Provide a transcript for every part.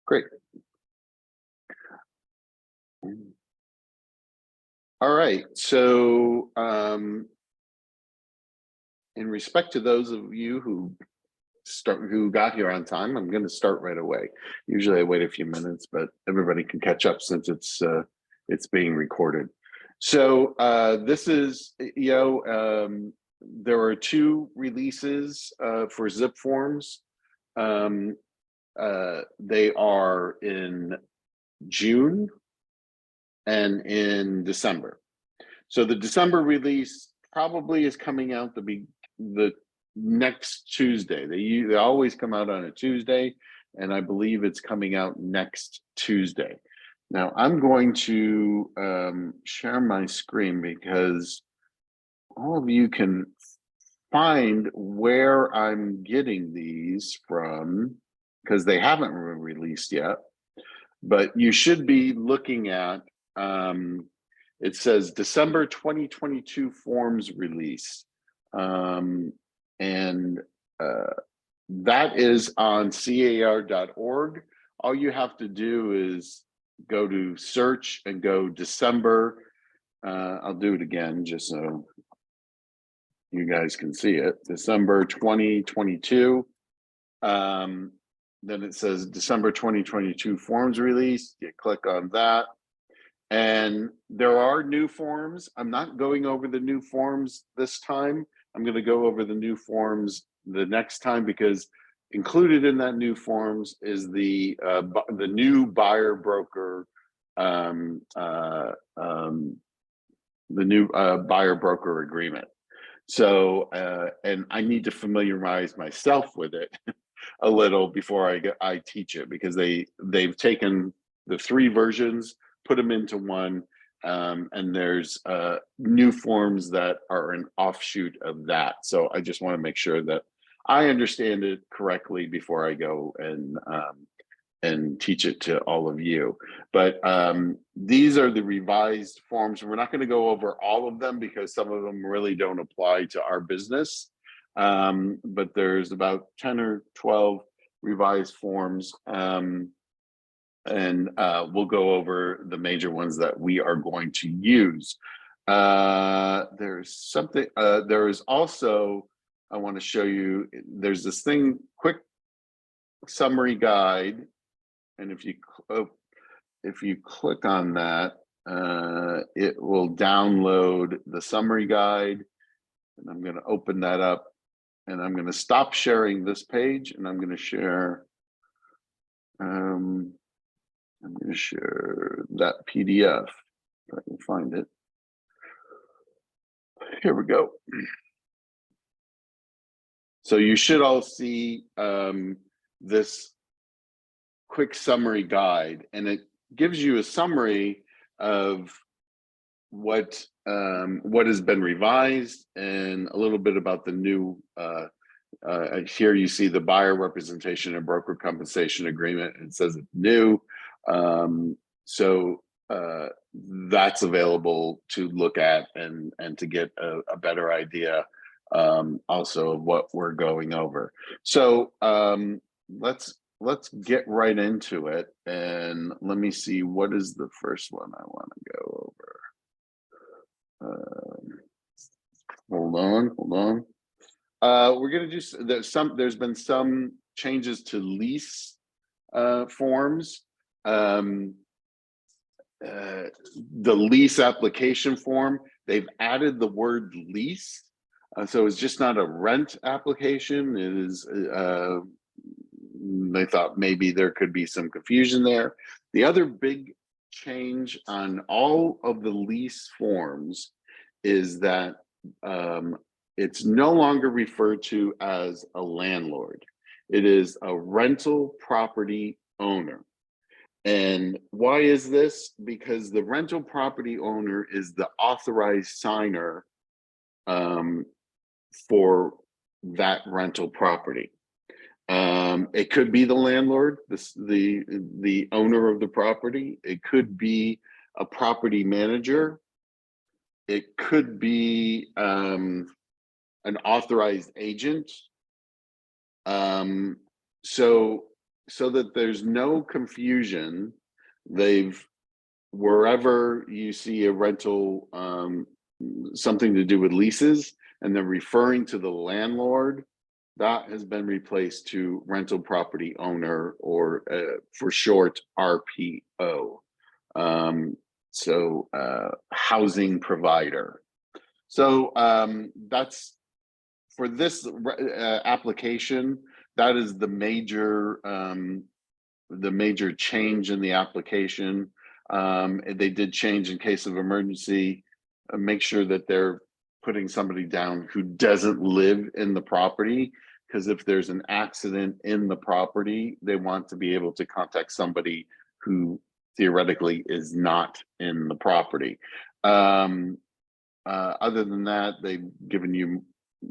Great. All right. So, in respect to those of you who got here on time, I'm going to start right away. Usually, I wait a few minutes, but everybody can catch up since it's being recorded. So, this is there are two releases for zip forms. They are in June and in December. So the December release probably is coming out the next Tuesday. They always come out on a Tuesday, and I believe it's coming out next Tuesday. Now I'm going to share my screen because all of you can find where I'm getting these from because they haven't been released yet. But you should be looking at, it says December 2022 forms release. And that is on car.org. All you have to do is go to search and go December. I'll do it again just so you guys can see it. December 2022. Then it says December 2022 forms release. You click on that. And there are new forms. I'm not going over the new forms this time. I'm going to go over the new forms the next time because included in that new forms is the new buyer broker, the new buyer broker agreement. So, and I need to familiarize myself with it a little before I teach it because they've taken the three versions, put them into one, and there's new forms that are an offshoot of that. So I just want to make sure that I understand it correctly before I go and teach it to all of you. But these are the revised forms. We're not going to go over all of them because some of them really don't apply to our business. But there's about 10 or 12 revised forms. And we'll go over the major ones that we are going to use. There's something, there is also, I want to show you, there's this thing, quick summary guide. And if you click on that, it will download the summary guide. And I'm going to open that up. And I'm going to stop sharing this page, and I'm going to share. I'm going to share that PDF. If I can find it. Here we go. So you should all see this quick summary guide, and it gives you a summary of what has been revised and a little bit about the new. Here you see the buyer representation and broker compensation agreement. It says it's new, so that's available to look at and to get a better idea also of what we're going over. So let's get right into it, and let me see what is the first one I want to go over. Hold on. We're going to do there's been some changes to lease forms. The lease application form, they've added the word lease. So it's just not a rent application. It is, they thought maybe there could be some confusion there. The other big change on all of the lease forms is that it's no longer referred to as a landlord. It is a rental property owner. And why is this? Because the rental property owner is the authorized signer for that rental property. It could be the landlord, the owner of the property. It could be a property manager. It could be an authorized agent. Um, so so that there's no confusion, they've wherever you see a rental, something to do with leases, and they're referring to the landlord, that has been replaced to rental property owner, or for short, RPO. Um, housing provider. So that's for this application. That is the major change in the application. They did change in case of emergency. Make sure that they're putting somebody down who doesn't live in the property, because if there's an accident in the property, they want to be able to contact somebody who theoretically is not in the property. Other than that, they've given you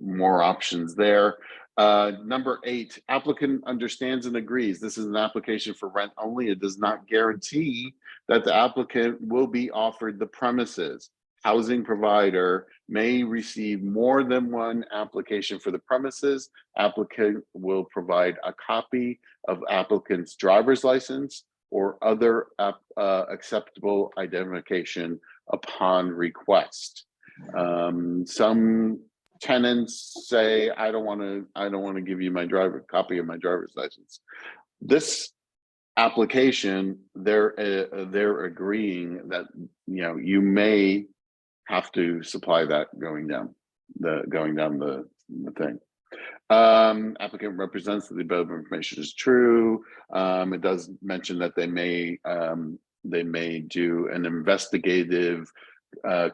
more options there. Number 8, applicant understands and agrees. This is an application for rent only. It does not guarantee that the applicant will be offered the premises. Housing provider may receive more than one application for the premises. Applicant will provide a copy of applicant's driver's license or other acceptable identification upon request. Some tenants say, I don't want to give you my copy of my driver's license. This application, they're agreeing that, you know, you may have to supply that going down the thing. Applicant represents that the above information is true. It does mention that they may do an investigative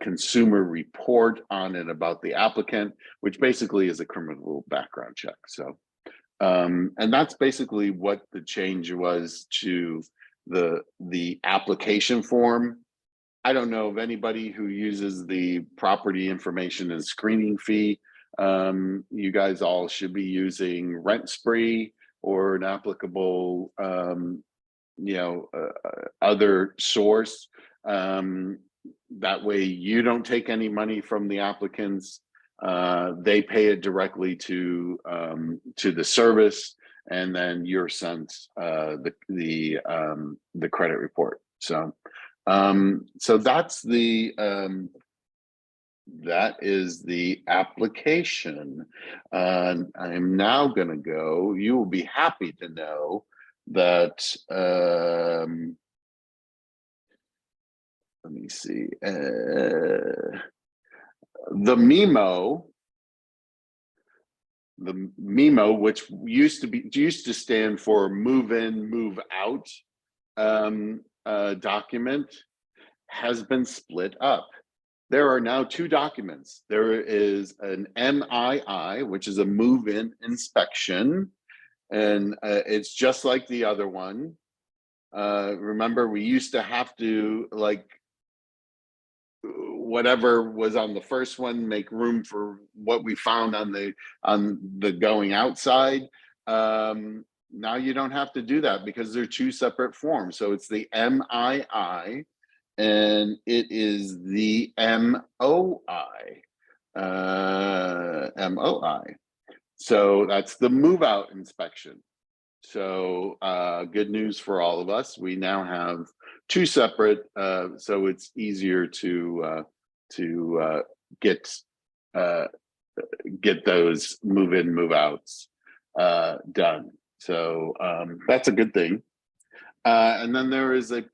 consumer report on and about the applicant, which basically is a criminal background check. So, and that's basically what the change was to the application form. I don't know of anybody who uses the property information and screening fee. You guys all should be using Rent Spree or an applicable, other source. That way you don't take any money from the applicants. They pay it directly to the service, and then you're sent the credit report. So that's that is the application. I'm now going to go. You will be happy to know that. Let me see. The MIMO, which used to stand for move in, move out document, has been split up. There are now 2 documents. There is an MII, which is a move-in inspection, and it's just like the other one. Remember, we used to have to, like, whatever was on the first one, make room for what we found on the going outside. Now you don't have to do that because they're 2 separate forms. So it's the MII and it is the MOI. So that's the move out inspection. So good news for all of us. We now have 2 separate, so it's easier to get those move in, move outs done. So that's a good thing. And then there is a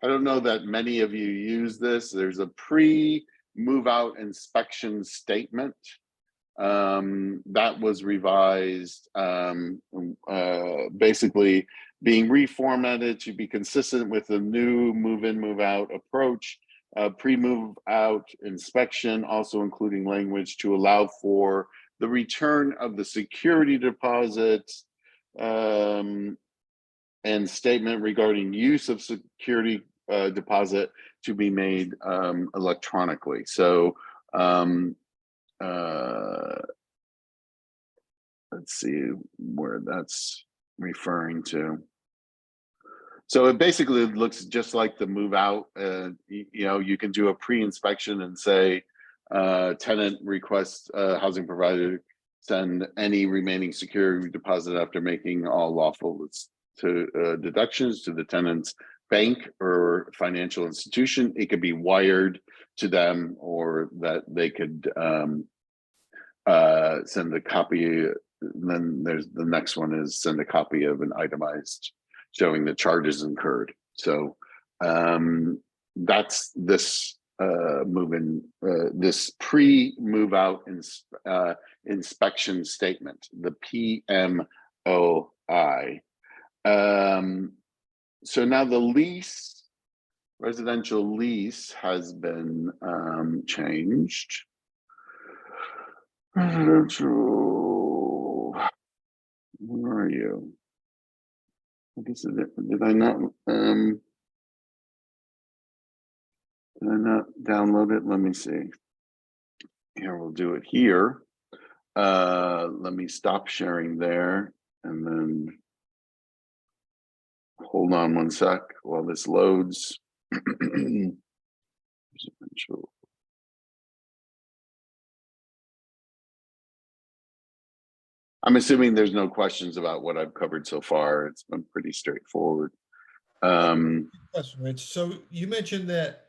I don't know that many of you use this. There's a pre-move out inspection statement. That was revised, basically being reformatted to be consistent with the new move-in, move-out approach. Pre-move out inspection, also including language to allow for the return of the security deposits, and statement regarding use of security deposit to be made electronically. So let's see where that's referring to. So it basically looks just like the move out. You can do a pre-inspection and say tenant requests housing provider send any remaining security deposit after making all lawful deductions to the tenant's bank or financial institution. It could be wired to them, or that they could send a copy. Then there's the next one is send a copy of an itemized showing the charges incurred. So that's this this pre-move out inspection statement, the PMOI. So now the lease, residential lease, has been changed. Residential, where are you? I guess did I not download it? Let me see. Here, we'll do it here. Let me stop sharing there and then hold on one sec while this loads. I'm assuming there's no questions about what I've covered so far. It's been pretty straightforward. Question, Rich. So you mentioned that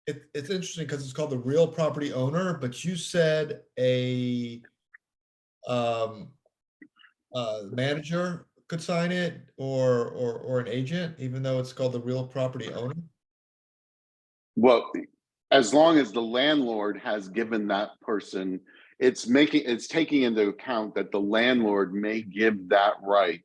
it's interesting because it's called the real property owner, but you said a manager could sign it, or an agent, even though it's called the real property owner. Well, as long as the landlord has given that person, it's taking into account that the landlord may give that right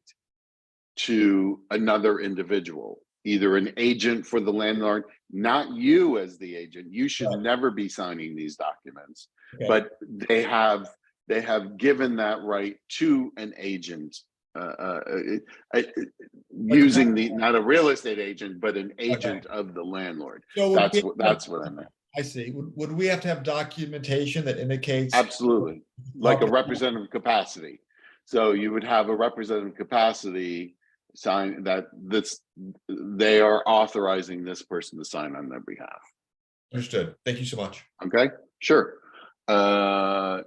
to another individual, either an agent for the landlord, not you as the agent. You should never be signing these documents, but they have given that right to an agent, using not a real estate agent, but an agent of the landlord. So that's what I meant. I see. Would we have to have documentation that indicates? Absolutely, like a representative capacity. So you would have a representative capacity sign that they are authorizing this person to sign on their behalf. Understood. Thank you so much. Okay, sure. No,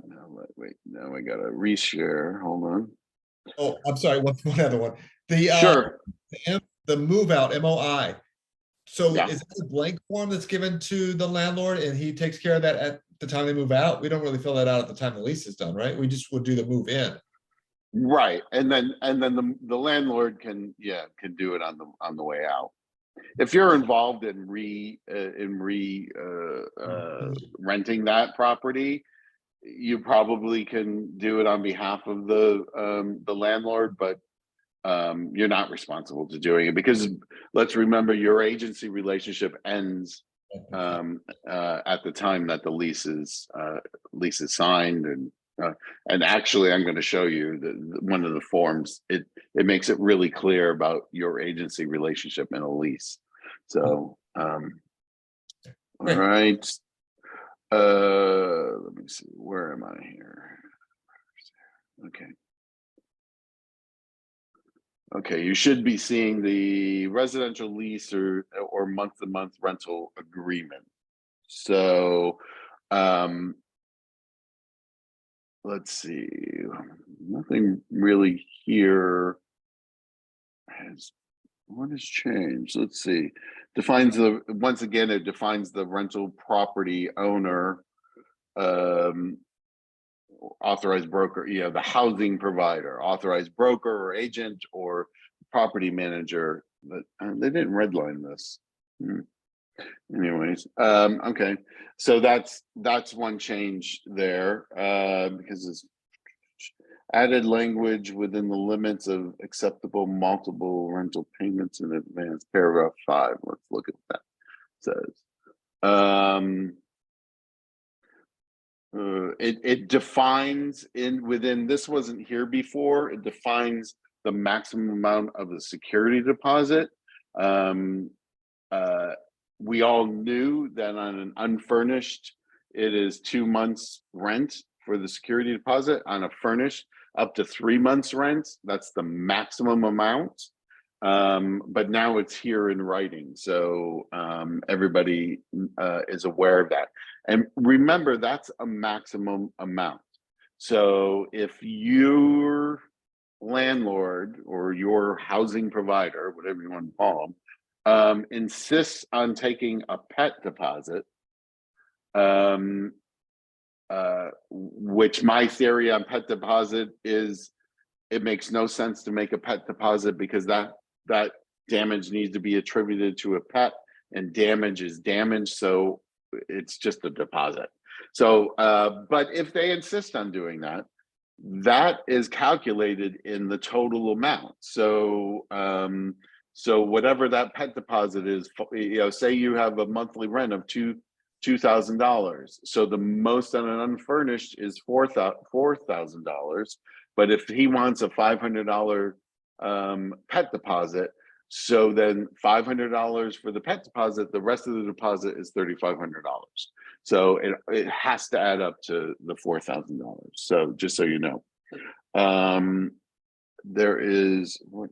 wait, now I gotta reshare. Hold on. Oh, I'm sorry. One other one. The sure. The move out MOI. So Yeah. is that a blank form that's given to the landlord and he takes care of that at the time they move out? We don't really fill that out at the time the lease is done, right? We just would do the move in. Right, and then the landlord can do it on the way out. If you're involved in renting that property, you probably can do it on behalf of the landlord, but you're not responsible to doing it, because let's remember your agency relationship ends at the time that the lease is signed. And actually, I'm going to show you one of the forms. It makes it really clear about your agency relationship in a lease. So, all right. Let me see. Where am I here? Okay. Okay, you should be seeing the residential lease or month-to-month rental agreement. So, let's see. Nothing really here what has changed? Let's see. Once again, it defines the rental property owner, authorized broker, the housing provider, authorized broker or agent or property manager. But they didn't redline this. Anyways, okay. So that's one change there, because it's added language within the limits of acceptable multiple rental payments in advance. Paragraph 5. Let's look at that. It says it defines within this wasn't here before. It defines the maximum amount of the security deposit. We all knew that on an unfurnished, it is 2 months rent for the security deposit. On a furnished, up to 3 months rent. That's the maximum amount. But now it's here in writing, so everybody is aware of that. And remember, that's a maximum amount. So if your landlord or your housing provider, whatever you want to call them, insists on taking a pet deposit, um, which my theory on pet deposit is it makes no sense to make a pet deposit because that damage needs to be attributed to a pet, and damage is damage, so it's just a deposit. So, but if they insist on doing that, that is calculated in the total amount. So, so whatever that pet deposit is, say you have a monthly rent of $2,000. So the most on an unfurnished is $4,000. But if he wants a $500 pet deposit, so then $500 for the pet deposit, the rest of the deposit is $3,500. So it has to add up to the $4,000. So just so you know, there is what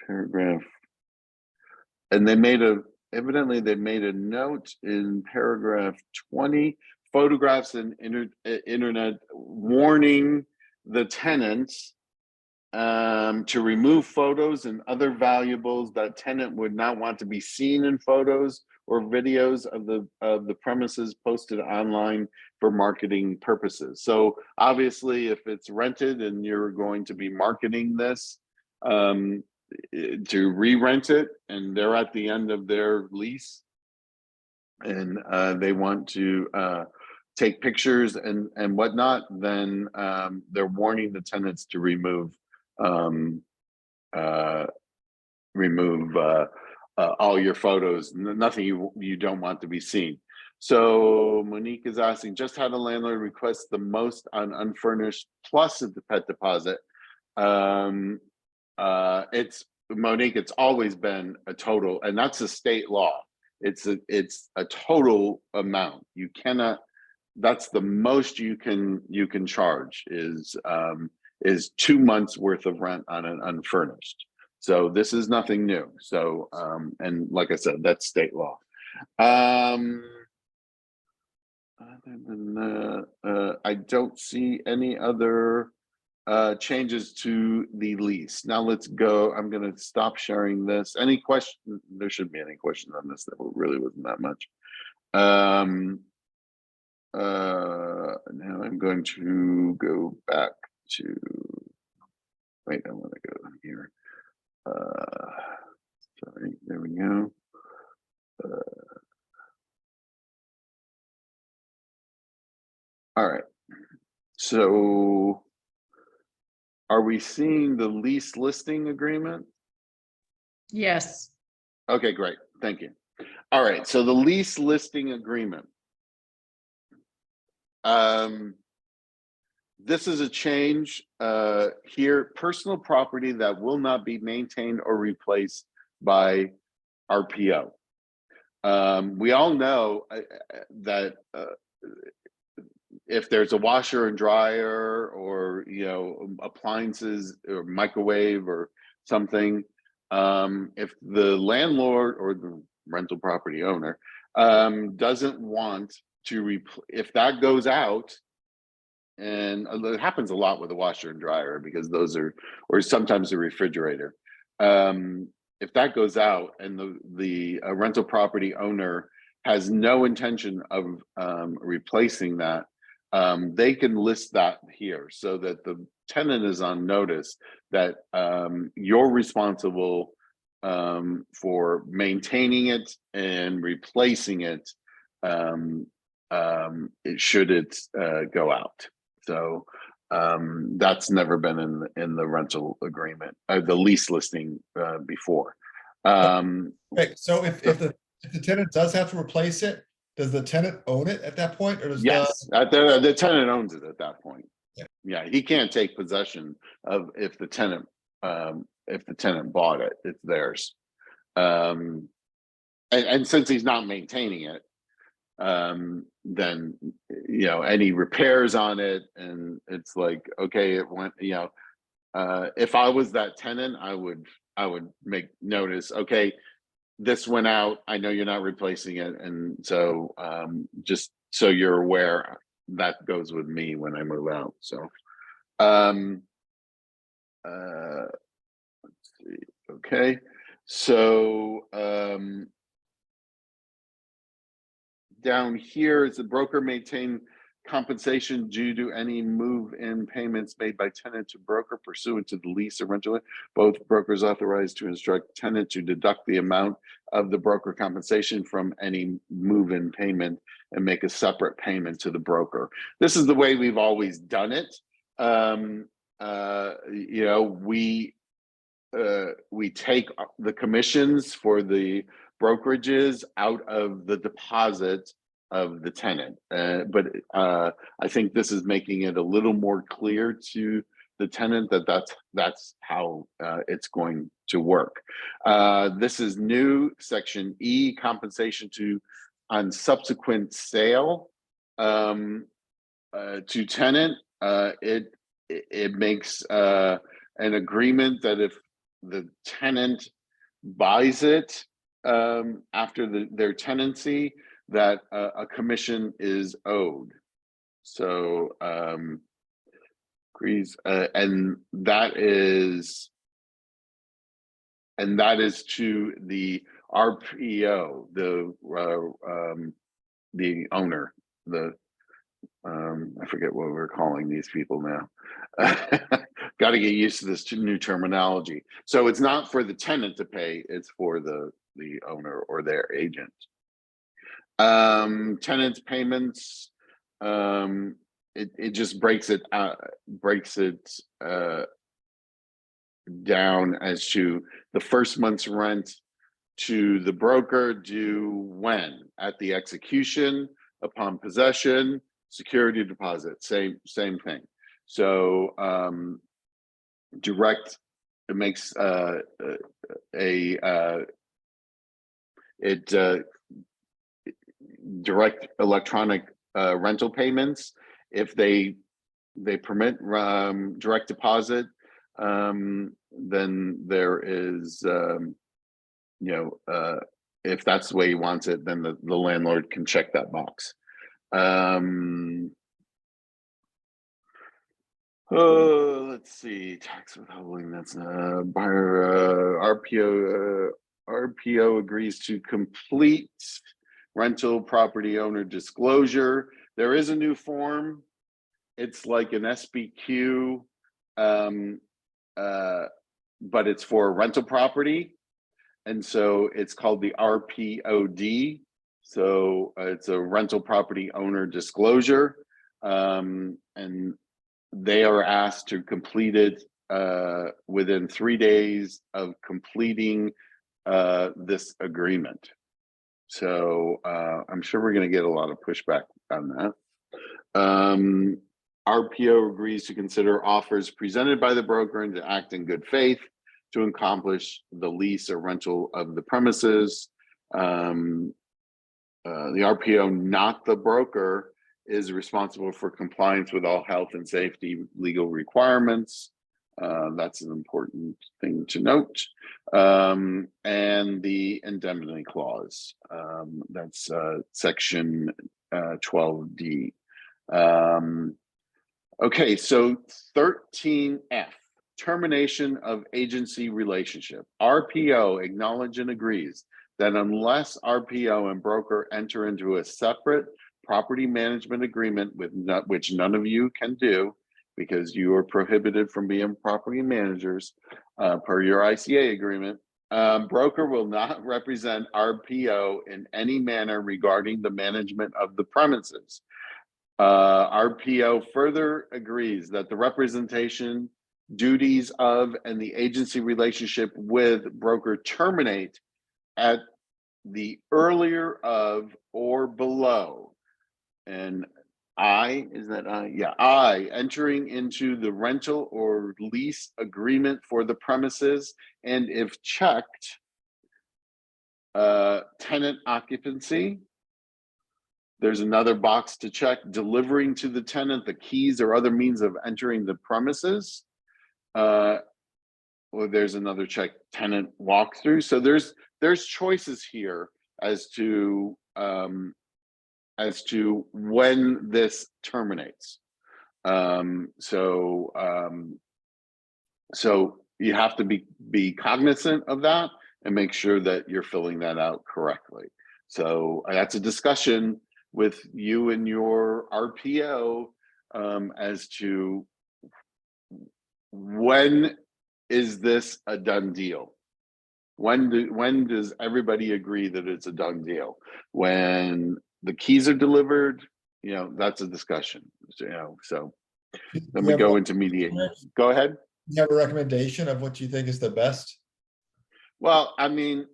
paragraph, and evidently they made a note in paragraph 20, photographs and internet, warning the tenants to remove photos and other valuables that tenant would not want to be seen in photos or videos of the premises posted online for marketing purposes. So obviously, if it's rented and you're going to be marketing this to re-rent it, and they're at the end of their lease, and they want to take pictures and whatnot, then they're warning the tenants to remove all your photos, nothing you don't want to be seen. So Monique is asking, just had a landlord request the most on unfurnished plus the pet deposit. It's Monique, it's always been a total, and that's a state law. It's a total amount. You cannot, that's the most you can charge is 2 months worth of rent on an unfurnished. So this is nothing new. So and like I said, that's state law. Other than that, I don't see any other changes to the lease. Now let's go. I'm going to stop sharing this. Any question? There shouldn't be any questions on this. That really wasn't that much. Now I'm going to go back to, wait, I want to go here. Sorry, there we go. All right. So are we seeing the lease listing agreement? Yes. Okay, great. Thank you. All right. So the lease listing agreement. This is a change here, personal property that will not be maintained or replaced by RPO. We all know that if there's a washer and dryer or appliances or microwave or something, if the landlord or the rental property owner doesn't want to if that goes out, and it happens a lot with the washer and dryer because those are, or sometimes the refrigerator, if that goes out and the rental property owner has no intention of replacing that, they can list that here so that the tenant is on notice that you're responsible for maintaining it and replacing it, should it go out. So that's never been in the rental agreement, the lease listing before. Right, so if the tenant does have to replace it, does the tenant own it at that point, or does yes, the tenant owns it at that point. Yeah. Yeah, he can't take possession of if the tenant bought it, it's theirs. And since he's not maintaining it, then any repairs on it, and it's like, okay, it went, if I was that tenant, I would make notice, okay, this went out, I know you're not replacing it, and so just so you're aware, that goes with me when I move out. So, let's see. Okay, so down here is the broker maintain compensation due to any move-in payments made by tenant to broker pursuant to the lease or rental. Both brokers authorized to instruct tenant to deduct the amount of the broker compensation from any move-in payment and make a separate payment to the broker. This is the way we've always done it. You know, we take the commissions for the brokerages out of the deposit of the tenant. But I think this is making it a little more clear to the tenant that that's how it's going to work. This is new, section E, compensation on subsequent sale to tenant. It makes an agreement that if the tenant buys it after their tenancy, that a commission is owed. So agrees, and that is to the RPO, the owner, I forget what we're calling these people now. Got to get used to this new terminology. So it's not for the tenant to pay, it's for the owner or their agent. Tenants payments, it just breaks it down as to the first month's rent to the broker due when? At the execution, upon possession, security deposit, same thing. So direct, it makes direct electronic rental payments. If they permit direct deposit, then there is if that's the way he wants it, then the landlord can check that box. Let's see, tax withholding, that's buyer RPO agrees to complete rental property owner disclosure. There is a new form. It's like an SBQ, but it's for rental property. And so it's called the RPOD. So it's a rental property owner disclosure. And they are asked to complete it within 3 days of completing this agreement. So I'm sure we're going to get a lot of pushback on that. RPO agrees to consider offers presented by the broker and to act in good faith to accomplish the lease or rental of the premises. The RPO, not the broker, is responsible for compliance with all health and safety legal requirements. That's an important thing to note. And the indemnity clause, that's section 12D. Okay, so 13F, termination of agency relationship. RPO acknowledges and agrees that unless RPO and broker enter into a separate property management agreement which none of you can do because you are prohibited from being property managers per your ICA agreement, broker will not represent RPO in any manner regarding the management of the premises. RPO further agrees that the representation, duties of, and the agency relationship with broker terminate at the earlier of or below. And I entering into the rental or lease agreement for the premises, and if checked, tenant occupancy. There's another box to check, delivering to the tenant the keys or other means of entering the premises. Or there's another check, tenant walkthrough. So there's choices here as to as to when this terminates. So you have to be cognizant of that and make sure that you're filling that out correctly. So that's a discussion with you and your RPO as to when is this a done deal? When does everybody agree that it's a done deal? When the keys are delivered, that's a discussion. So then we go into mediation. Go ahead. You have a recommendation of what you think is the best? Well, I mean,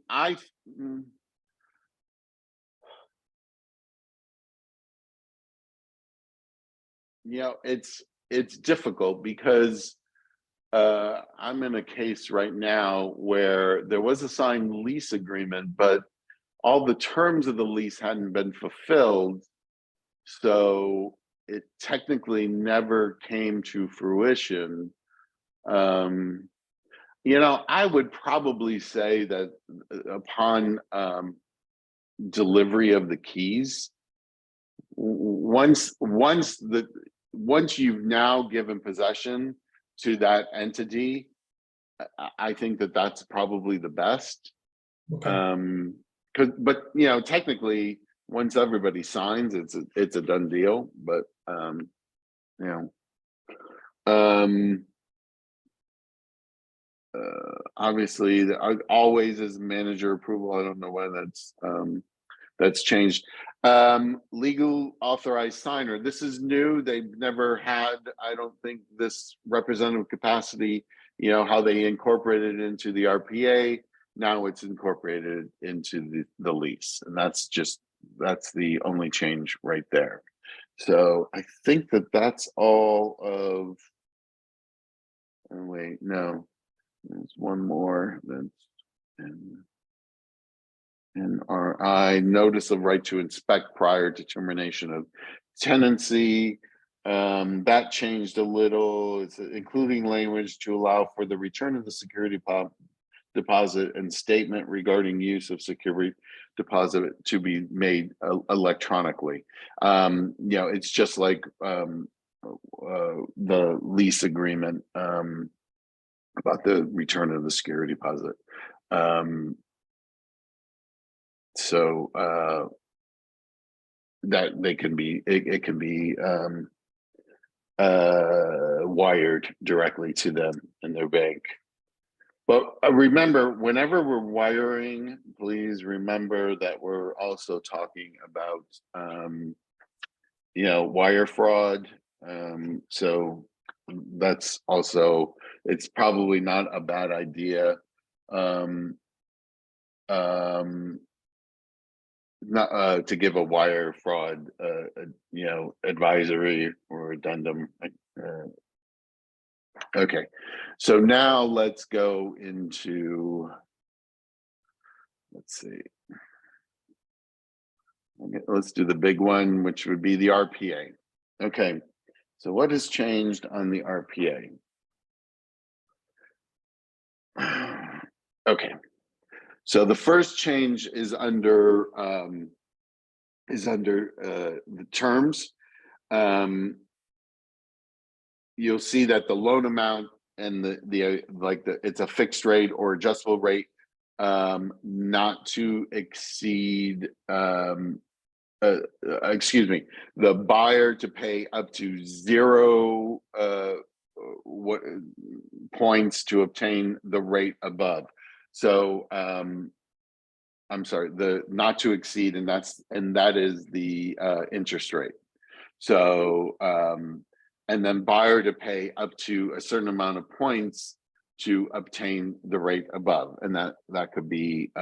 it's difficult because I'm in a case right now where there was a signed lease agreement, but all the terms of the lease hadn't been fulfilled. So it technically never came to fruition. I would probably say that upon delivery of the keys, once you've now given possession to that entity, I think that that's probably the best. Okay. But technically, once everybody signs, it's a done deal. But obviously, always is manager approval. I don't know why that's changed. Legal authorized signer. This is new. They've never had, I don't think, this representative capacity, how they incorporated it into the RPA. Now it's incorporated into the lease. And that's the only change right there. So I think that's all of, oh wait, no, there's one more that's NRI, notice of right to inspect prior to termination of tenancy. That changed a little. It's including language to allow for the return of the security deposit and statement regarding use of security deposit to be made electronically. It's just like the lease agreement about the return of the security deposit. So that it can be wired directly to them in their bank. But remember, whenever we're wiring, please remember that we're also talking about wire fraud. So that's also, it's probably not a bad idea not to give a wire fraud advisory or addendum. Okay, so now let's go into, let's see, let's do the big one, which would be the RPA. Okay, so what has changed on the RPA? Okay, so the first change is under the terms. You'll see that the loan amount and it's a fixed rate or adjustable rate, not to exceed. Excuse me, the buyer to pay up to 0 points to obtain the rate above. So I'm sorry, the not to exceed, and that is the interest rate. So and then buyer to pay up to a certain amount of points to obtain the rate above, and that could be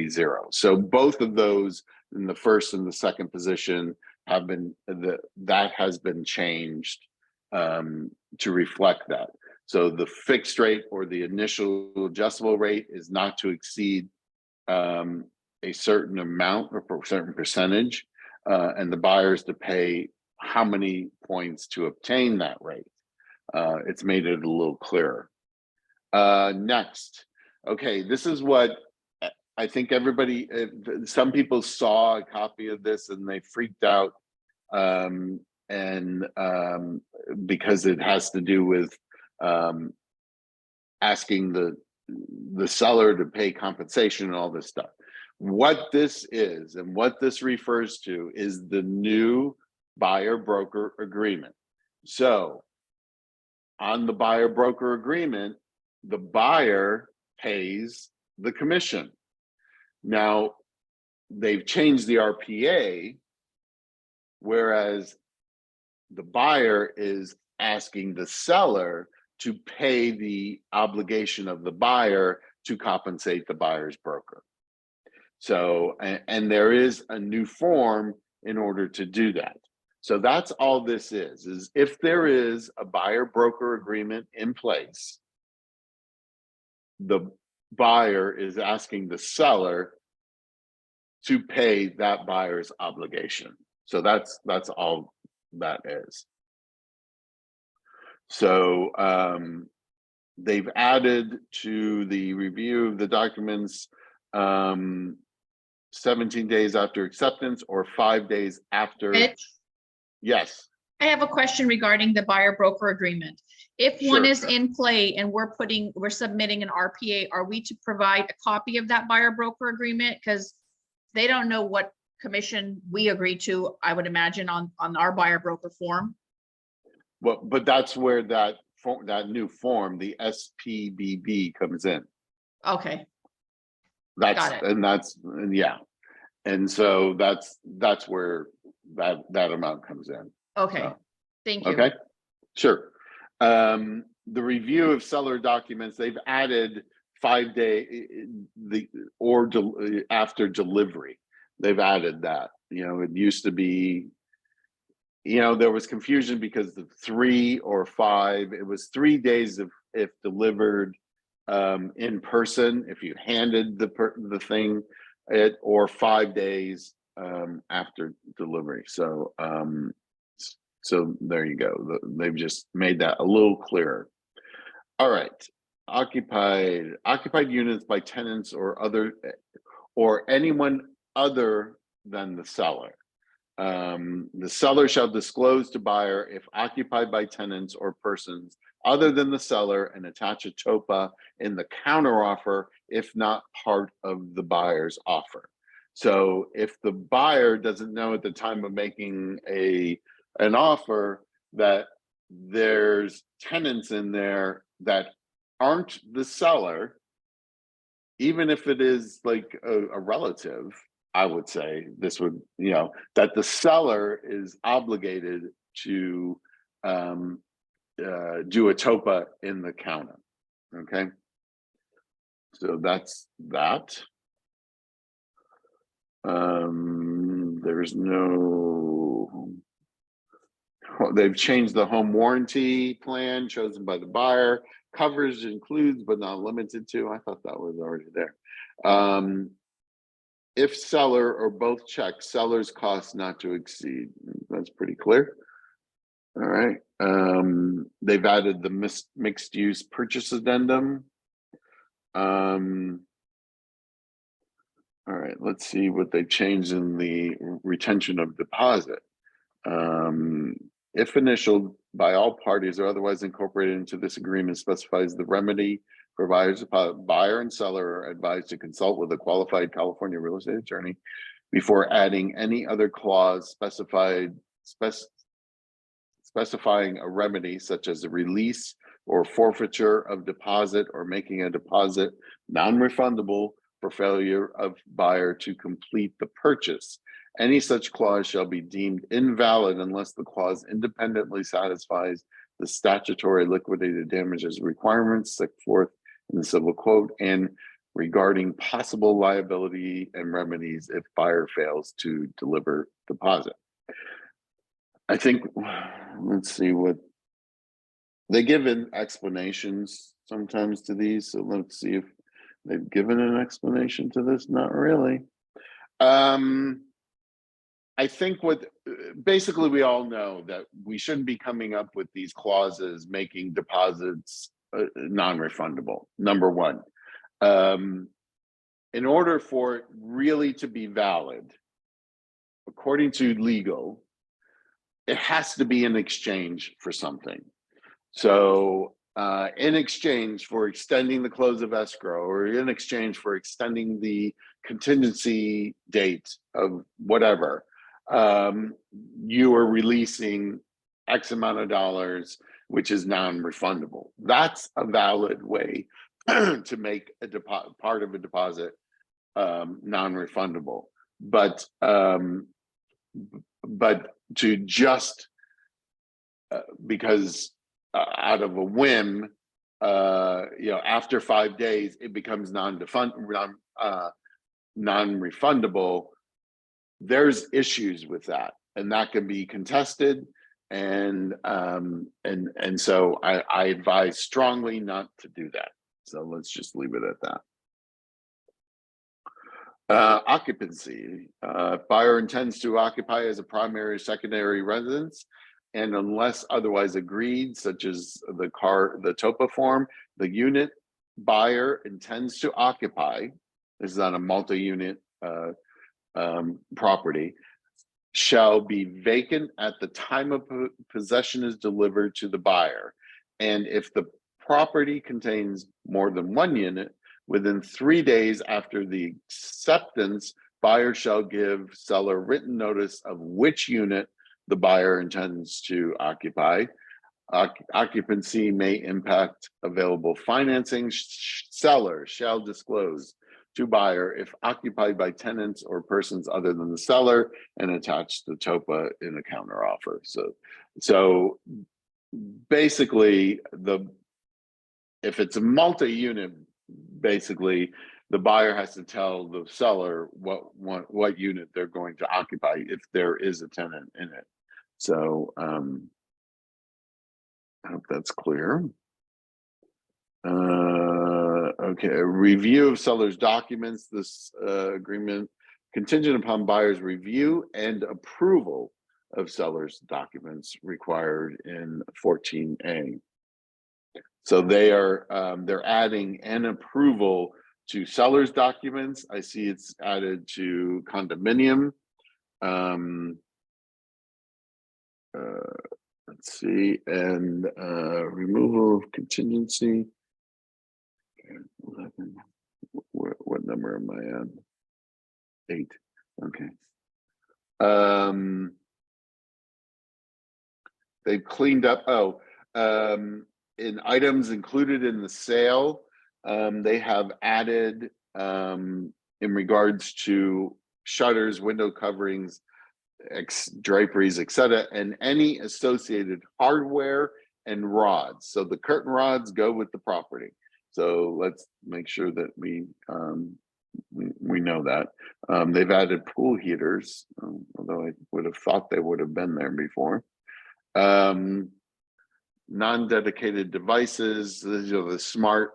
0. So both of those in the first and the second position have been that has been changed to reflect that. So the fixed rate or the initial adjustable rate is not to exceed a certain amount or a certain percentage, and the buyers to pay how many points to obtain that rate. It's made it a little clearer. Next, okay, this is what I think everybody, some people saw a copy of this and they freaked out, and because it has to do with asking the seller to pay compensation and all this stuff. What this is and what this refers to is the new buyer broker agreement. So on the buyer broker agreement, the buyer pays the commission. Now they've changed the RPA, whereas the buyer is asking the seller to pay the obligation of the buyer to compensate the buyer's broker. So, and there is a new form in order to do that. So that's all this is if there is a buyer broker agreement in place, the buyer is asking the seller to pay that buyer's obligation. So that's all that is. So they've added to the review of the documents 17 days after acceptance or 5 days after. Mitch, Yes. I have a question regarding the buyer broker agreement. If one Sure. is in play and we're submitting an RPA, are we to provide a copy of that buyer broker agreement? Because they don't know what commission we agree to, I would imagine, on our buyer broker form. Well, but that's where that new form, the SPBB, comes in. Okay, That's got it. and that's yeah, and so that's where that amount comes in. Okay, thank you. Okay, sure. The review of seller documents, they've added 5 day after delivery. They've added that. You know, it used to be, you know, there was confusion because of 3 or 5. It was 3 days if delivered in person, if you handed the thing it, or 5 days after delivery. So so there you go. They've just made that a little clearer. All right. Occupied units by tenants or anyone other than the seller. The seller shall disclose to buyer if occupied by tenants or persons other than the seller and attach a TOPA in the counteroffer if not part of the buyer's offer. So if the buyer doesn't know at the time of making an offer that there's tenants in there that aren't the seller, even if it is like a relative, I would say this would, you know, that the seller is obligated to do a TOPA in the counter. Okay. So that's that. There's no, they've changed the home warranty plan chosen by the buyer. Coverage includes, but not limited to, I thought that was already there. If seller or both check, seller's cost not to exceed. That's pretty clear. All right. They've added the mixed use purchase addendum. All right, let's see what they changed in the retention of deposit. If initialed by all parties or otherwise incorporated into this agreement, specifies the remedy for buyer's deposit. Buyer and seller are advised to consult with a qualified California real estate attorney before adding any other clause specifying a remedy such as a release or forfeiture of deposit or making a deposit non-refundable for failure of buyer to complete the purchase. Any such clause shall be deemed invalid unless the clause independently satisfies the statutory liquidated damages requirements set forth in the civil code and regarding possible liability and remedies if buyer fails to deliver deposit. I think, let's see what they give in explanations sometimes to these. So let's see if they've given an explanation to this. Not really. I think basically we all know that we shouldn't be coming up with these clauses making deposits non-refundable, number one. in order for it really to be valid, according to legal, it has to be in exchange for something. So in exchange for extending the close of escrow, or in exchange for extending the contingency date of whatever, you are releasing X amount of dollars, which is non-refundable. That's a valid way to make a part of a deposit non-refundable. But to just because out of a whim, after 5 days it becomes non-refundable. There's issues with that, and that can be contested. And so I advise strongly not to do that. So let's just leave it at that. Occupancy. Buyer intends to occupy as a primary or secondary residence, and unless otherwise agreed, such as the TOPA form, the unit buyer intends to occupy, this is on a multi-unit property, shall be vacant at the time of possession is delivered to the buyer. And if the property contains more than one unit, within 3 days after the acceptance, buyer shall give seller written notice of which unit the buyer intends to occupy. Occupancy may impact available financing. Seller shall disclose to buyer if occupied by tenants or persons other than the seller, and attach the TOPA in a counteroffer. So basically, if it's a multi-unit, basically the buyer has to tell the seller what unit they're going to occupy if there is a tenant in it. So I hope that's clear. Okay, a review of seller's documents. This agreement contingent upon buyer's review and approval of seller's documents required in 14A. So they're adding an approval to seller's documents. I see it's added to condominium. Let's see, and removal of contingency. 11. What number am I on? 8. Okay. They've cleaned up. In items included in the sale, they have added in regards to shutters, window coverings, draperies, etc., and any associated hardware and rods. So the curtain rods go with the property. So let's make sure that we know that. They've added pool heaters, although I would have thought they would have been there before. Non-dedicated devices, the smart,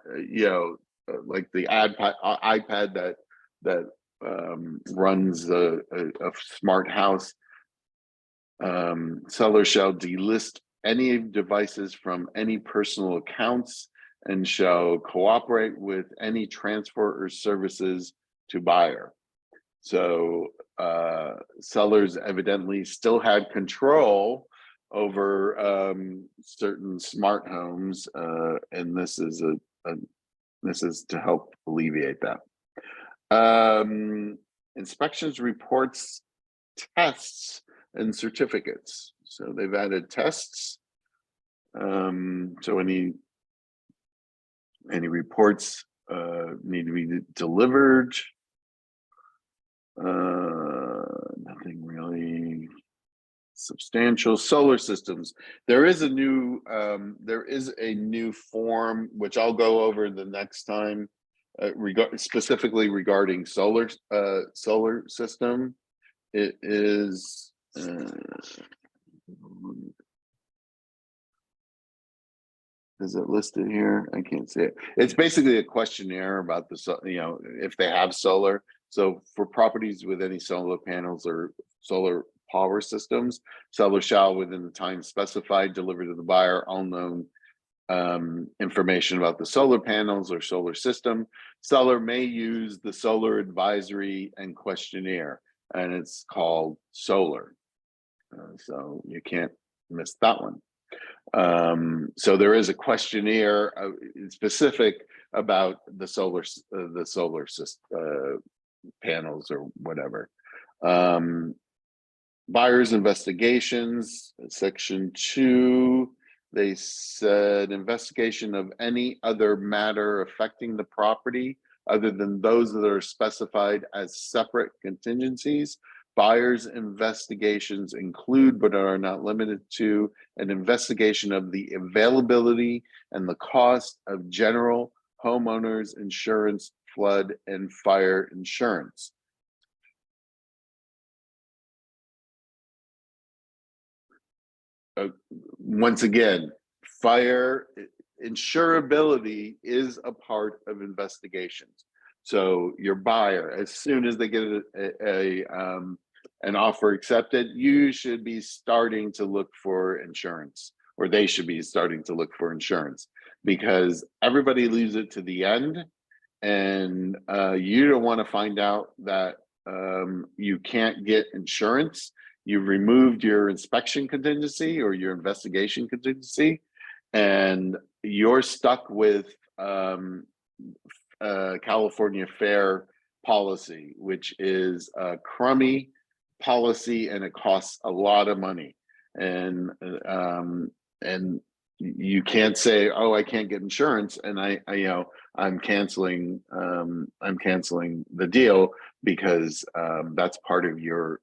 like the iPad that runs a smart house. Seller shall delist any devices from any personal accounts and shall cooperate with any transfer or services to buyer. So sellers evidently still had control over certain smart homes, and this is to help alleviate that. Inspections, reports, tests, and certificates. So they've added tests. So any reports need to be delivered. Nothing really substantial. Solar systems. There is a new form which I'll go over the next time, specifically regarding solar system. It is. Is it listed here? I can't see it. It's basically a questionnaire about if they have solar. So for properties with any solar panels or solar power systems, seller shall, within the time specified, deliver to the buyer all known information about the solar panels or solar system. Seller may use the solar advisory and questionnaire, and it's called solar. So you can't miss that one. So there is a questionnaire specific about the solar panels or whatever. Buyer's investigations, section 2, they said investigation of any other matter affecting the property other than those that are specified as separate contingencies. Buyer's investigations include, but are not limited to, an investigation of the availability and the cost of general homeowners insurance, flood and fire insurance. Once again, fire insurability is a part of investigations. So your buyer, as soon as they get an offer accepted, you should be starting to look for insurance, or they should be starting to look for insurance, because everybody leaves it to the end, and you don't want to find out that you can't get insurance. You've removed your inspection contingency or your investigation contingency, and you're stuck with California Fair policy, which is a crummy policy, and it costs a lot of money. And you can't say, "Oh, I can't get insurance," and I'm canceling the deal, because that's part of your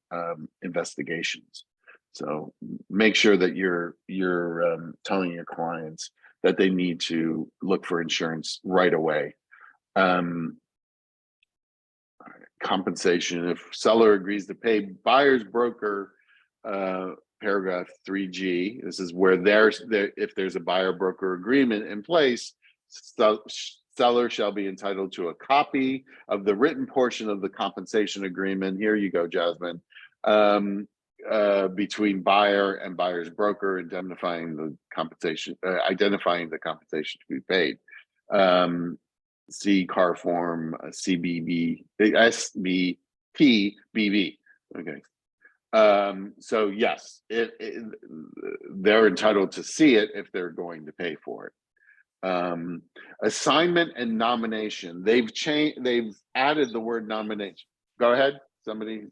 investigations. So make sure that you're telling your clients that they need to look for insurance right away. Compensation: if seller agrees to pay buyer's broker, paragraph 3G, this is where if there's a buyer broker agreement in place, seller shall be entitled to a copy of the written portion of the compensation agreement. Here you go, Jasmine. Between buyer and buyer's broker, identifying the compensation to be paid. See car form SBPBB. Okay. So yes, they're entitled to see it if they're going to pay for it. Assignment and nomination. They've added the word nomination. Go ahead, somebody.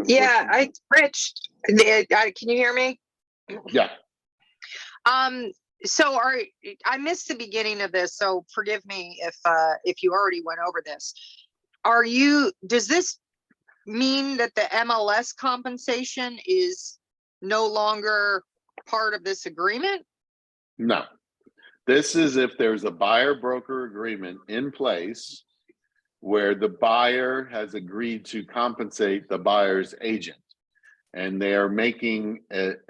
Yeah, Rich, can you hear me? Yeah. So I missed the beginning of this, so forgive me if you already went over this. Does this mean that the MLS compensation is no longer part of this agreement? No. This is if there's a buyer broker agreement in place where the buyer has agreed to compensate the buyer's agent, and they are making it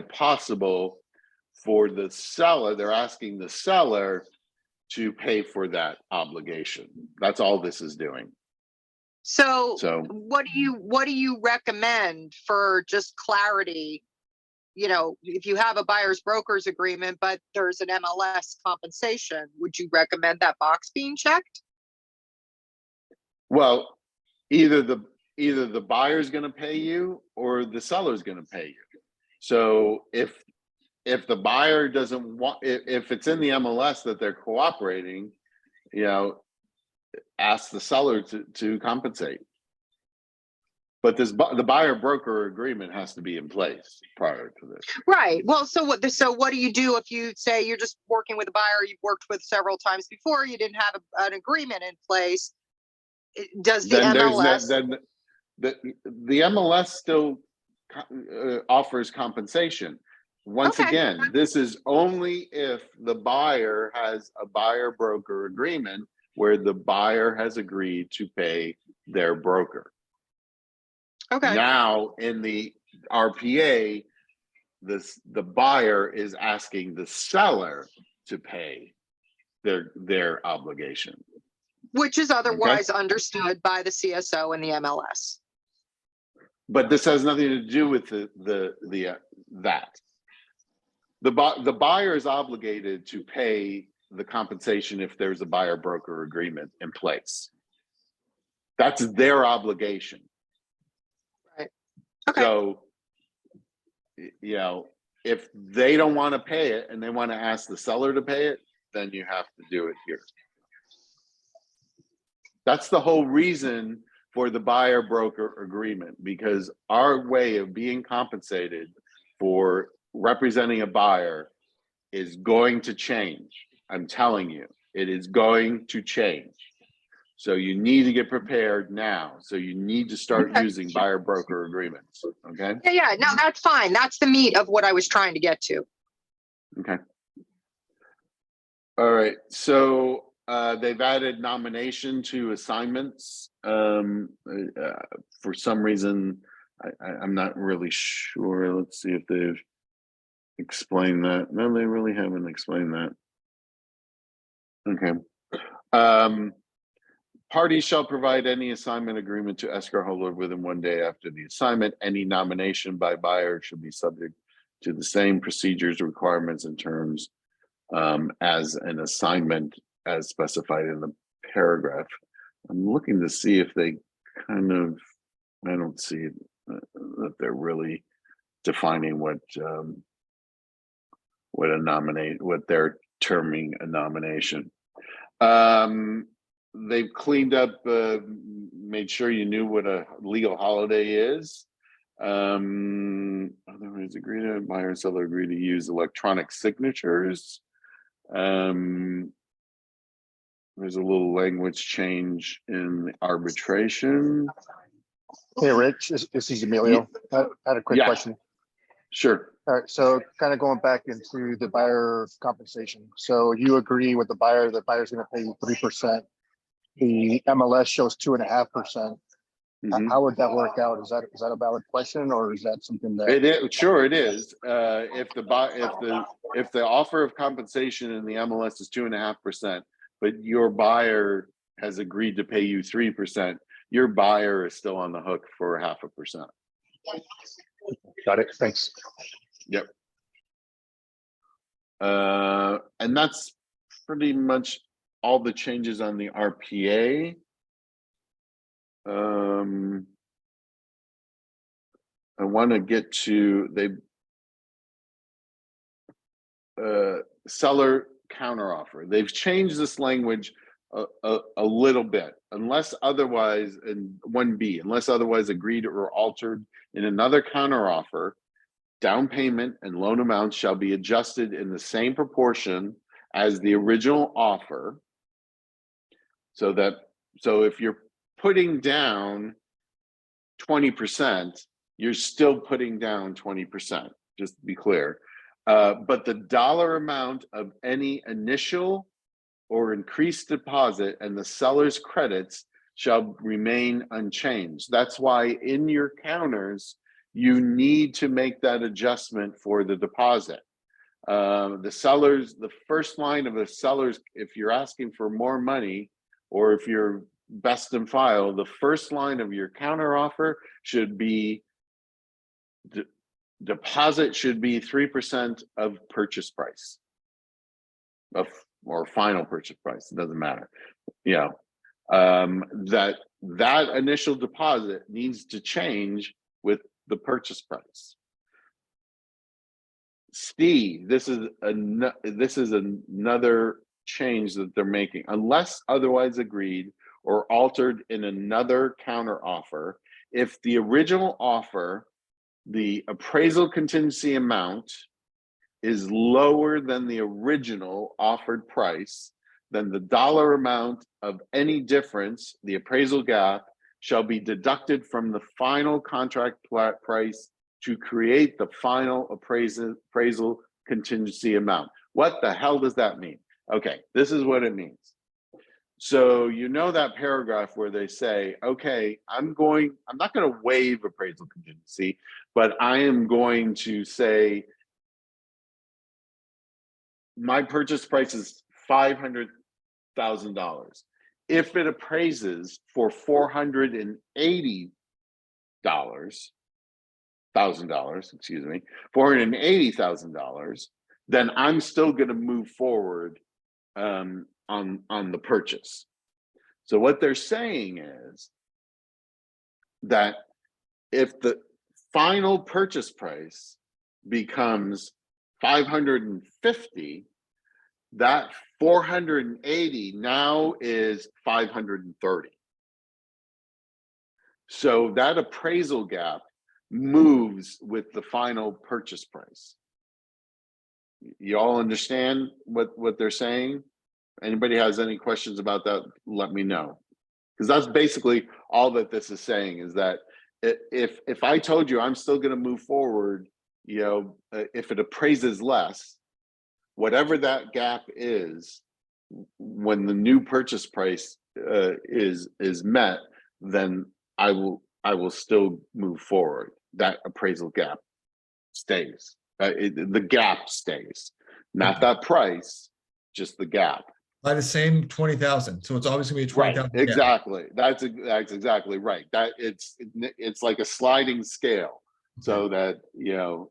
possible for the seller. They're asking the seller to pay for that obligation. That's all this is doing. So what do you recommend for just clarity? You know, if you have a buyer's broker's agreement, but there's an MLS compensation, would you recommend that box being checked? Well, either the buyer's going to pay you or the seller's going to pay you. So if the buyer doesn't want, if it's in the MLS that they're cooperating, ask the seller to compensate. But the buyer broker agreement has to be in place prior to this. Right. Well, so what do you do if you say you're just working with a buyer you've worked with several times before, you didn't have an agreement in place? Does the MLS? The MLS still offers compensation. Once again, this is only if the buyer has a buyer broker agreement where the buyer has agreed to pay their broker. Okay. Now in the RPA, the buyer is asking the seller to pay their obligation, which is otherwise understood by the CSO and the MLS. But this has nothing to do with that. the buyer is obligated to pay the compensation if there's a buyer broker agreement in place. That's their obligation. Okay. So, you know, if they don't want to pay it and they want to ask the seller to pay it, then you have to do it here. That's the whole reason for the buyer broker agreement, because our way of being compensated for representing a buyer is going to change. I'm telling you, it is going to change. So you need to get prepared now. So you need to start Okay. using buyer broker agreements. Okay. Yeah, no, that's fine. That's the meat of what I was trying to get to. Okay. All right. So they've added nomination to assignments. For some reason, I'm not really sure. Let's see if they've explained that. No, they really haven't explained that. Okay. Parties shall provide any assignment agreement to escrow holder within 1 day after the assignment. Any nomination by buyer should be subject to the same procedures, requirements, and terms as an assignment as specified in the paragraph. I'm looking to see if they kind of, I don't see that they're really defining what they're terming a nomination. They've cleaned up, made sure you knew what a legal holiday is. Otherwise agreed to, buyer and seller agree to use electronic signatures. There's a little language change in arbitration. Hey, Rich, this is Emilio. I had a quick Yeah. question. Sure. All right, so kind of going back into the buyer compensation. So you agree with the buyer's going to pay you 3%. The MLS shows 2.5%. Mhm. How would that work out? Is that a valid question, or is that something that? It is, sure it is. If the offer of compensation in the MLS is 2.5%, but your buyer has agreed to pay you 3%, your buyer is still on the hook for 0.5%. Got it. Thanks. Yep. And that's pretty much all the changes on the RPA. I want to get to seller counteroffer. They've changed this language a little bit, unless otherwise in 1B, unless otherwise agreed or altered in another counteroffer, down payment and loan amounts shall be adjusted in the same proportion as the original offer. So if you're putting down 20%, you're still putting down 20%, just to be clear. But the dollar amount of any initial or increased deposit and the seller's credits shall remain unchanged. That's why in your counters, you need to make that adjustment for the deposit. The first line of the sellers, if you're asking for more money, or if you're best in file, the first line of your counter offer should be deposit should be 3% of purchase price, or final purchase price. It doesn't matter. You know, that initial deposit needs to change with the purchase price. C, this is another change that they're making. Unless otherwise agreed or altered in another counter offer, if the original offer, the appraisal contingency amount is lower than the original offered price, then the dollar amount of any difference, the appraisal gap, shall be deducted from the final contract price to create the final appraisal contingency amount. What the hell does that mean? Okay, this is what it means. So you know that paragraph where they say, okay, I'm not going to waive appraisal contingency, but I am going to say my purchase price is $500,000. If it appraises for $480,000, excuse me, $480,000, then I'm still going to move forward on the purchase. So what they're saying is that if the final purchase price becomes 550, that 480 now is 530. So that appraisal gap moves with the final purchase price. You all understand what they're saying? Anybody has any questions about that, let me know. Because that's basically all that this is saying, is that if I told you I'm still going to move forward, you know, if it appraises less, whatever that gap is, when the new purchase price is met, then I will still move forward. That appraisal gap stays. The gap stays, not that price, just the gap. By the same 20,000. So it's always gonna be a Right, 20,000. exactly. That's exactly right. That it's like a sliding scale, so that, you know,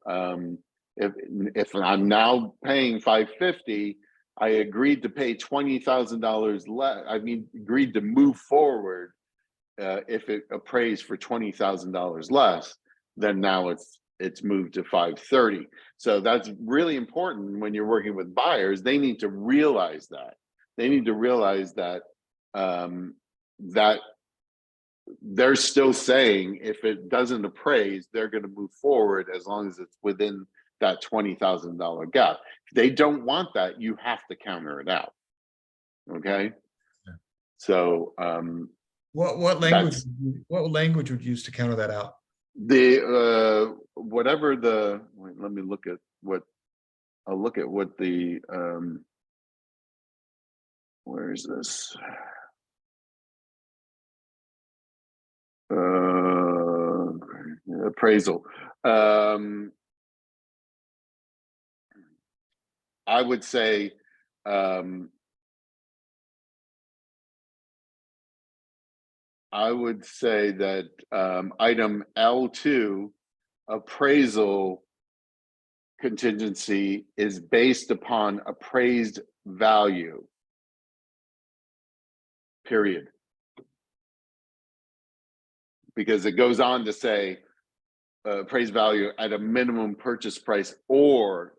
if I'm now paying 550, I agreed to pay $20,000 less. I mean, agreed to move forward. If it appraised for $20,000 less, then now it's moved to 530. So that's really important when you're working with buyers. They need to realize that. They need to realize that that they're still saying if it doesn't appraise, they're going to move forward as long as it's within that $20,000 gap. If they don't want that, you have to counter it out. Okay. Yeah. So What language would you use to counter that out? the whatever the wait, let me look at what I'll look at what the where is this? Appraisal. I would say that item L2, appraisal contingency, is based upon appraised value, period. Because it goes on to say appraised value at a minimum purchase price, or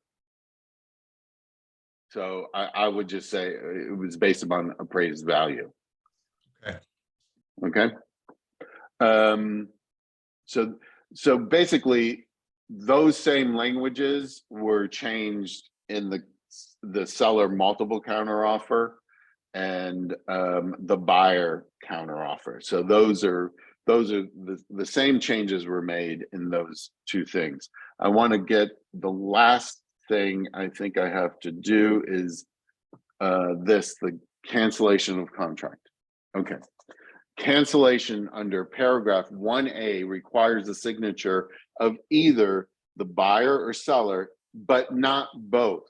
so I would just say it was based upon appraised value. Okay. Okay. So basically those same languages were changed in the seller multiple counter offer and the buyer counter offer. So those are the same changes were made in those two things. I want to get the last thing I think I have to do is the cancellation of contract. Okay. Cancellation under paragraph 1A requires the signature of either the buyer or seller, but not both.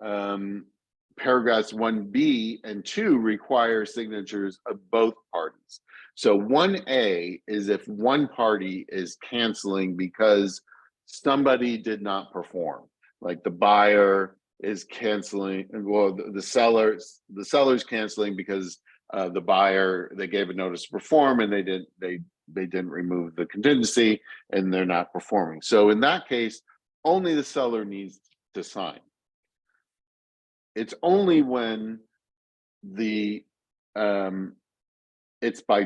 Paragraphs 1B and 2 require signatures of both parties. So 1A is if one party is canceling because somebody did not perform, like the buyer is canceling, well, the seller's canceling because the buyer, they gave a notice to perform and they didn't remove the contingency and they're not performing. So in that case, only the seller needs to sign. It's only when it's by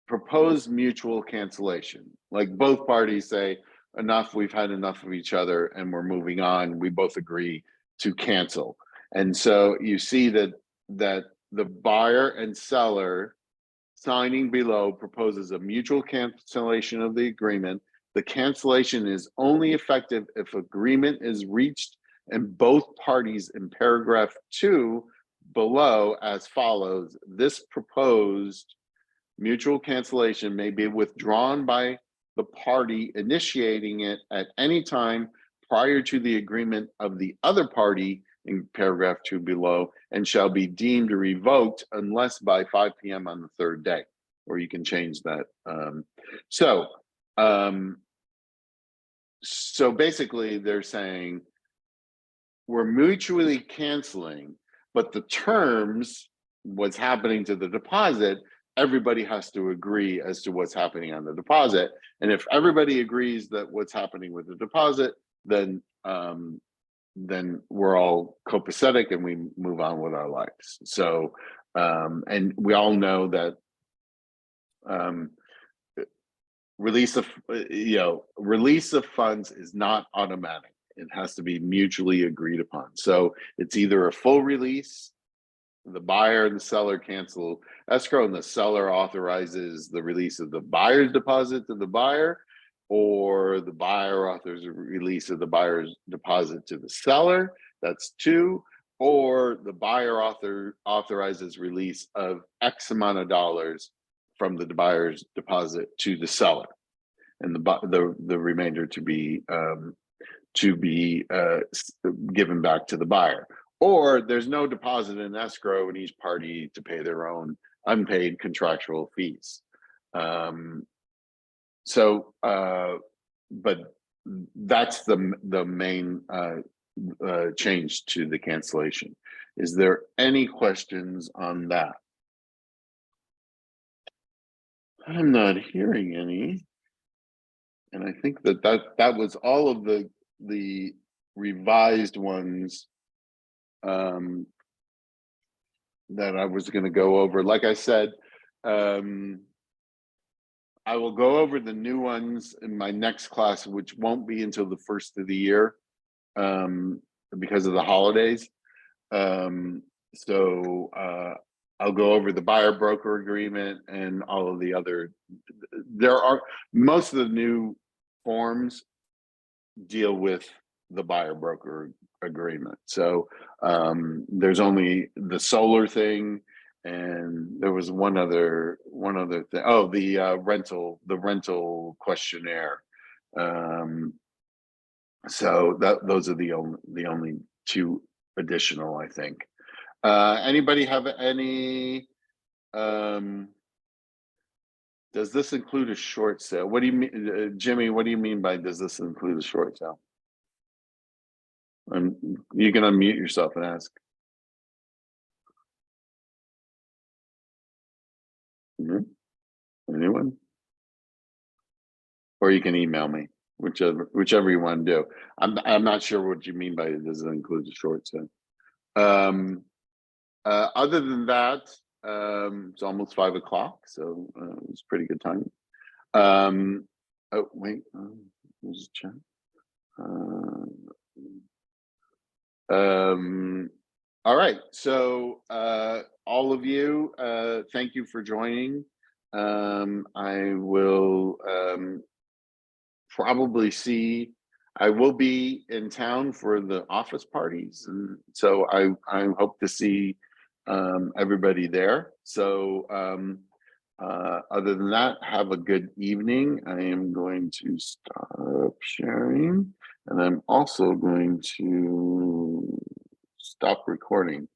proposed mutual cancellation, like both parties say, enough, we've had enough of each other and we're moving on, we both agree to cancel. And so you see that the buyer and seller signing below proposes a mutual cancellation of the agreement. The cancellation is only effective if agreement is reached and both parties in paragraph 2 below as follows. This proposed mutual cancellation may be withdrawn by the party initiating it at any time prior to the agreement of the other party in paragraph 2 below, and shall be deemed revoked unless by 5 p.m. on the third day, or you can change that. so basically they're saying we're mutually canceling, but the terms, what's happening to the deposit, everybody has to agree as to what's happening on the deposit. And if everybody agrees that what's happening with the deposit, then we're all copacetic and we move on with our lives. So, and we all know that release of funds is not automatic. It has to be mutually agreed upon. So it's either a full release, the buyer and the seller cancel escrow, and the seller authorizes the release of the buyer's deposit to the buyer, or the buyer authorizes a release of the buyer's deposit to the seller. That's two. Or the buyer authorizes release of X amount of dollars from the buyer's deposit to the seller, and the remainder to be given back to the buyer. Or there's no deposit in escrow and each party to pay their own unpaid contractual fees. But that's the main change to the cancellation. Is there any questions on that? I'm not hearing any. And I think that was all of the revised ones that I was going to go over. Like I said, I will go over the new ones in my next class, which won't be until the first of the year because of the holidays. So I'll go over the buyer broker agreement and all of the other. Most of the new forms deal with the buyer broker agreement. So there's only the solar thing, and there was one other thing. Oh, the rental questionnaire. So those are the only two additional, I think. Anybody have any? Does this include a short sale? What do you mean, Jimmy? What do you mean by does this include a short sale? You can unmute yourself and ask. Anyone? Or you can email me, whichever you want to do. I'm not sure what you mean by does it include a short sale. Other than that, it's almost 5 o'clock, so it's pretty good time. Oh wait, there's a chat. All right, so all of you, thank you for joining. I will I will be in town for the office parties, and so I hope to see everybody there. So other than that, have a good evening. I am going to stop sharing, and I'm also going to stop recording.